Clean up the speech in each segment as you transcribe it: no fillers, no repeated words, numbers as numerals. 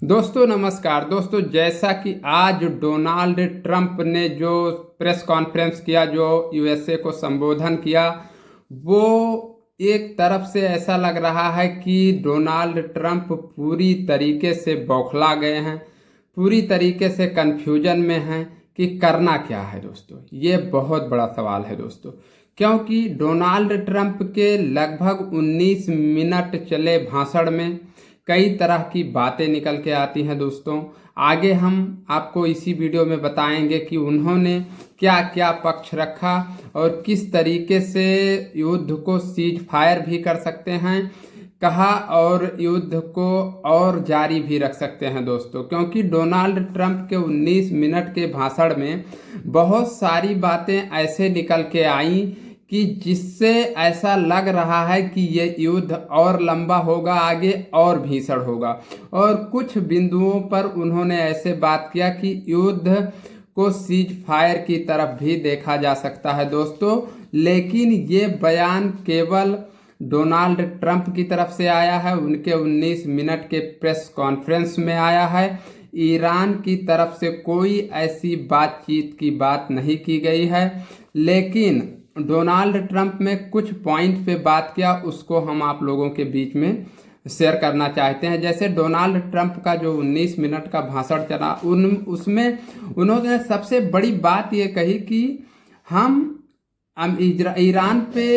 दोस्तों नमस्कार। दोस्तों जैसा कि आज डोनाल्ड ट्रंप ने जो प्रेस कॉन्फ्रेंस किया, जो यूएसए को संबोधन किया, वो एक तरफ से ऐसा लग रहा है कि डोनाल्ड ट्रंप पूरी तरीके से बौखला गए हैं, पूरी तरीके से कंफ्यूजन में हैं कि करना क्या है। दोस्तों ये बहुत बड़ा सवाल है दोस्तों, क्योंकि डोनाल्ड ट्रंप के लगभग 19 मिनट चले भाषण में कई तरह की बातें निकल के आती हैं। दोस्तों आगे हम आपको इसी वीडियो में बताएंगे कि उन्होंने क्या क्या पक्ष रखा और किस तरीके से युद्ध को सीज फायर भी कर सकते हैं कहा, और युद्ध को और जारी भी रख सकते हैं दोस्तों। क्योंकि डोनाल्ड ट्रंप के 19 मिनट के भाषण में बहुत सारी बातें ऐसे निकल के आई कि जिससे ऐसा लग रहा है कि ये युद्ध और लंबा होगा, आगे और भीषण होगा। और कुछ बिंदुओं पर उन्होंने ऐसे बात किया कि युद्ध को सीज फायर की तरफ भी देखा जा सकता है दोस्तों। लेकिन ये बयान केवल डोनाल्ड ट्रंप की तरफ से आया है, उनके 19 मिनट के प्रेस कॉन्फ्रेंस में आया है। ईरान की तरफ से कोई ऐसी बातचीत की बात नहीं की गई है। लेकिन डोनाल्ड ट्रंप में कुछ पॉइंट पे बात किया, उसको हम आप लोगों के बीच में शेयर करना चाहते हैं। जैसे डोनाल्ड ट्रंप का जो 19 मिनट का भाषण चला, उसमें उन्होंने सबसे बड़ी बात ये कही कि हम ईरान पे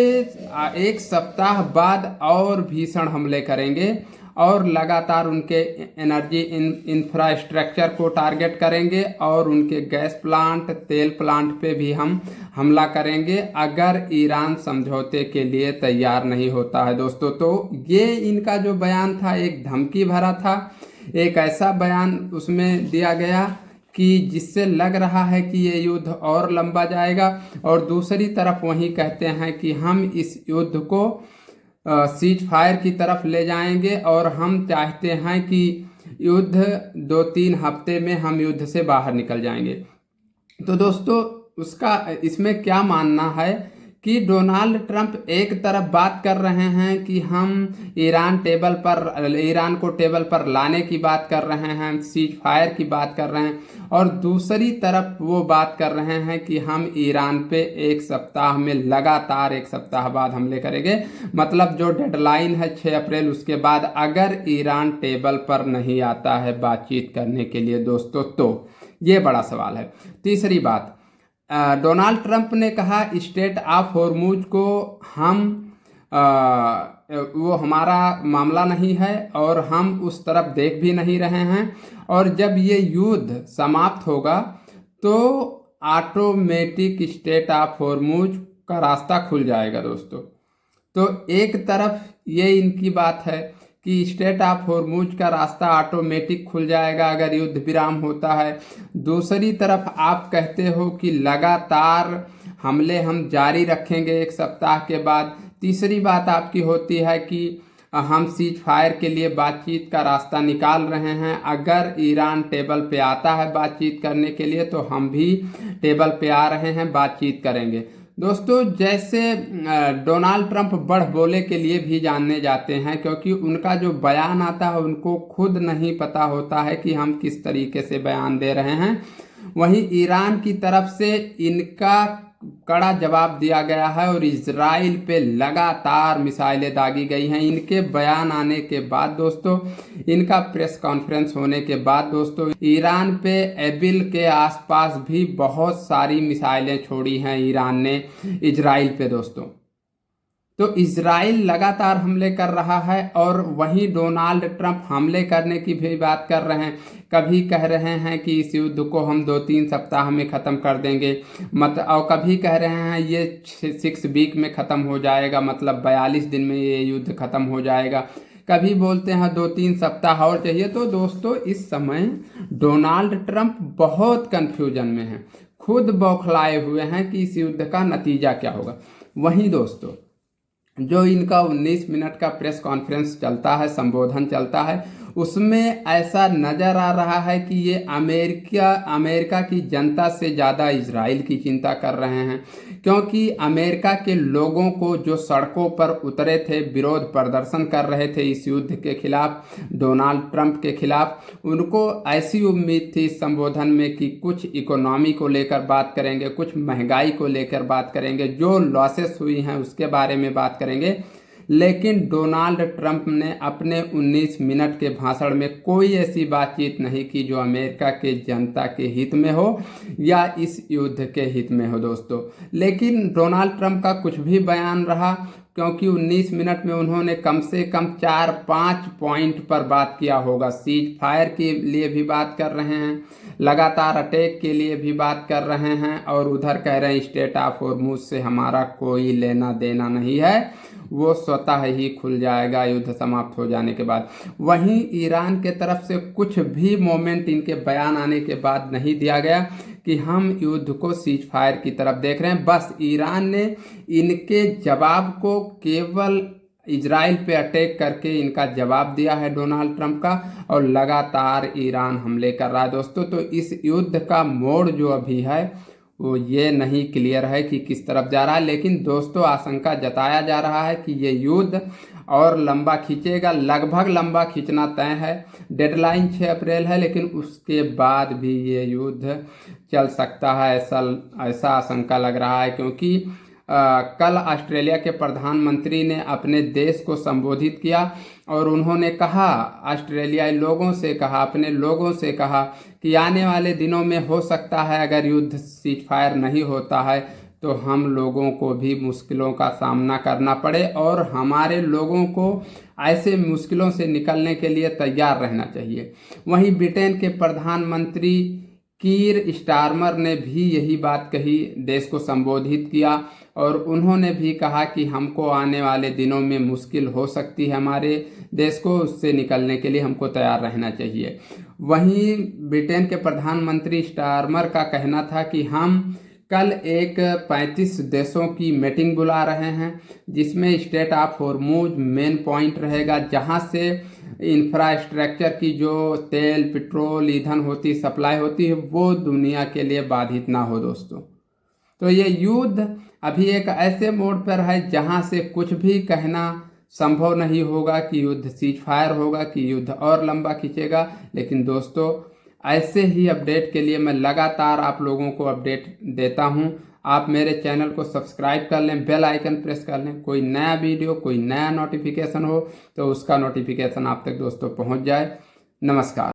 एक सप्ताह बाद और भीषण हमले करेंगे और लगातार उनके एनर्जी इंफ्रास्ट्रक्चर को टारगेट करेंगे और उनके गैस प्लांट, तेल प्लांट पे भी हम हमला करेंगे अगर ईरान समझौते के लिए तैयार नहीं होता है दोस्तों। तो ये इनका जो बयान था एक धमकी भरा था, एक ऐसा बयान उसमें दिया गया कि जिससे लग रहा है कि ये युद्ध और लंबा जाएगा। और दूसरी तरफ वही कहते हैं कि हम इस युद्ध को सीज फायर की तरफ ले जाएंगे और हम चाहते हैं कि युद्ध 2-3 हफ्ते में हम युद्ध से बाहर निकल जाएंगे। तो दोस्तों उसका इसमें क्या मानना है कि डोनाल्ड ट्रंप एक तरफ बात कर रहे हैं कि हम ईरान को टेबल पर लाने की बात कर रहे हैं, सीज फायर की बात कर रहे हैं, और दूसरी तरफ वो बात कर रहे हैं कि हम ईरान पे एक सप्ताह में लगातार एक सप्ताह बाद हमले करेंगे। मतलब जो डेडलाइन है 6 अप्रैल, उसके बाद अगर ईरान टेबल पर नहीं आता है बातचीत करने के लिए दोस्तों, तो ये बड़ा सवाल है। तीसरी बात, डोनाल्ड ट्रंप ने कहा स्टेट ऑफ हॉर्मुज को हम वो हमारा मामला नहीं है और हम उस तरफ देख भी नहीं रहे हैं, और जब ये युद्ध समाप्त होगा तो ऑटोमेटिक स्टेट ऑफ हॉर्मुज का रास्ता खुल जाएगा दोस्तों। तो एक तरफ ये इनकी बात है कि स्टेट ऑफ हॉर्मुज का रास्ता ऑटोमेटिक खुल जाएगा अगर युद्ध विराम होता है। दूसरी तरफ आप कहते हो कि लगातार हमले हम जारी रखेंगे एक सप्ताह के बाद। तीसरी बात आपकी होती है कि हम सीज फायर के लिए बातचीत का रास्ता निकाल रहे हैं, अगर ईरान टेबल पे आता है बातचीत करने के लिए तो हम भी टेबल पे आ रहे हैं, बातचीत करेंगे। दोस्तों जैसे डोनाल्ड ट्रंप बड़ बोले के लिए भी जानने जाते हैं, क्योंकि उनका जो बयान आता है उनको खुद नहीं पता होता है कि हम किस तरीके से बयान दे रहे हैं। वहीं ईरान की तरफ से इनका कड़ा जवाब दिया गया है और इजराइल पे लगातार मिसाइलें दागी गई हैं। इनके बयान आने के बाद दोस्तों, इनका प्रेस कॉन्फ्रेंस होने के बाद दोस्तों, ईरान पे एबिल के आसपास भी बहुत सारी मिसाइलें छोड़ी हैं ईरान ने इजराइल पे दोस्तों। तो इजराइल लगातार हमले कर रहा है और वहीं डोनाल्ड ट्रंप हमले करने की भी बात कर रहे हैं। कभी कह रहे हैं कि इस युद्ध को हम 2-3 सप्ताह में ख़त्म कर देंगे, और कभी कह रहे हैं ये 6 वीक में ख़त्म हो जाएगा, मतलब 42 दिन में ये युद्ध ख़त्म हो जाएगा। कभी बोलते हैं 2-3 सप्ताह और चाहिए। तो दोस्तों इस समय डोनाल्ड ट्रंप बहुत कन्फ्यूजन में हैं, खुद बौखलाए हुए हैं कि इस युद्ध का नतीजा क्या होगा। वहीं दोस्तों जो इनका 19 मिनट का प्रेस कॉन्फ्रेंस चलता है, संबोधन चलता है, उसमें ऐसा नज़र आ रहा है कि ये अमेरिका की जनता से ज़्यादा इजराइल की चिंता कर रहे हैं। क्योंकि अमेरिका के लोगों को जो सड़कों पर उतरे थे, विरोध प्रदर्शन कर रहे थे इस युद्ध के खिलाफ, डोनाल्ड ट्रंप के खिलाफ, उनको ऐसी उम्मीद थी इस संबोधन में कि कुछ इकोनॉमी को लेकर बात करेंगे, कुछ महंगाई को लेकर बात करेंगे, जो लॉसेस हुई हैं उसके बारे में बात करेंगे। लेकिन डोनाल्ड ट्रंप ने अपने 19 मिनट के भाषण में कोई ऐसी बातचीत नहीं की जो अमेरिका के जनता के हित में हो या इस युद्ध के हित में हो दोस्तों। लेकिन डोनाल्ड ट्रंप का कुछ भी बयान रहा, क्योंकि 19 मिनट में उन्होंने कम से कम 4-5 पॉइंट पर बात किया होगा। सीज फायर के लिए भी बात कर रहे हैं, लगातार अटैक के लिए भी बात कर रहे हैं, और उधर कह रहे हैं स्टेट ऑफ हॉर्मुज से हमारा कोई लेना देना नहीं है, वो स्वतः ही खुल जाएगा युद्ध समाप्त हो जाने के बाद। वहीं ईरान के तरफ से कुछ भी मोमेंट इनके बयान आने के बाद नहीं दिया गया कि हम युद्ध को सीज फायर की तरफ देख रहे हैं। बस ईरान ने इनके जवाब को केवल इजराइल पे अटैक करके इनका जवाब दिया है डोनाल्ड ट्रंप का, और लगातार ईरान हमले कर रहा है दोस्तों। तो इस युद्ध का मोड़ जो अभी है वो ये नहीं क्लियर है कि किस तरफ जा रहा है, लेकिन दोस्तों आशंका जताया जा रहा है कि ये युद्ध और लंबा खींचेगा, लगभग लंबा खींचना तय है। डेडलाइन 6 अप्रैल है, लेकिन उसके बाद भी ये युद्ध चल सकता है, ऐसा आशंका लग रहा है। क्योंकि कल ऑस्ट्रेलिया के प्रधानमंत्री ने अपने देश को संबोधित किया और उन्होंने कहा, ऑस्ट्रेलियाई लोगों से कहा, अपने लोगों से कहा कि आने वाले दिनों में हो सकता है अगर युद्ध सीज फायर नहीं होता है तो हम लोगों को भी मुश्किलों का सामना करना पड़े, और हमारे लोगों को ऐसे मुश्किलों से निकलने के लिए तैयार रहना चाहिए। वहीं ब्रिटेन के प्रधानमंत्री कीर स्टारमर ने भी यही बात कही, देश को संबोधित किया, और उन्होंने भी कहा कि हमको आने वाले दिनों में मुश्किल हो सकती है हमारे देश को, उससे निकलने के लिए हमको तैयार रहना चाहिए। वहीं ब्रिटेन के प्रधानमंत्री स्टारमर का कहना था कि हम कल एक 35 देशों की मीटिंग बुला रहे हैं, जिसमें state of Hormuz main point रहेगा, जहां से इंफ्रास्ट्रक्चर की जो तेल, पेट्रोल, ईंधन होती, सप्लाई होती है, वो दुनिया के लिए बाधित ना हो दोस्तों। तो ये युद्ध अभी एक ऐसे मोड़ पर है जहां से कुछ भी कहना संभव नहीं होगा कि युद्ध सीज फायर होगा, कि युद्ध और लंबा खींचेगा। लेकिन दोस्तों ऐसे ही अपडेट के लिए मैं लगातार आप लोगों को अपडेट देता हूं। आप मेरे चैनल को सब्सक्राइब कर लें, बेल आइकन प्रेस कर लें, कोई नया वीडियो, कोई नया नोटिफिकेशन हो तो उसका नोटिफिकेशन आप तक दोस्तों पहुंच जाए। नमस्कार।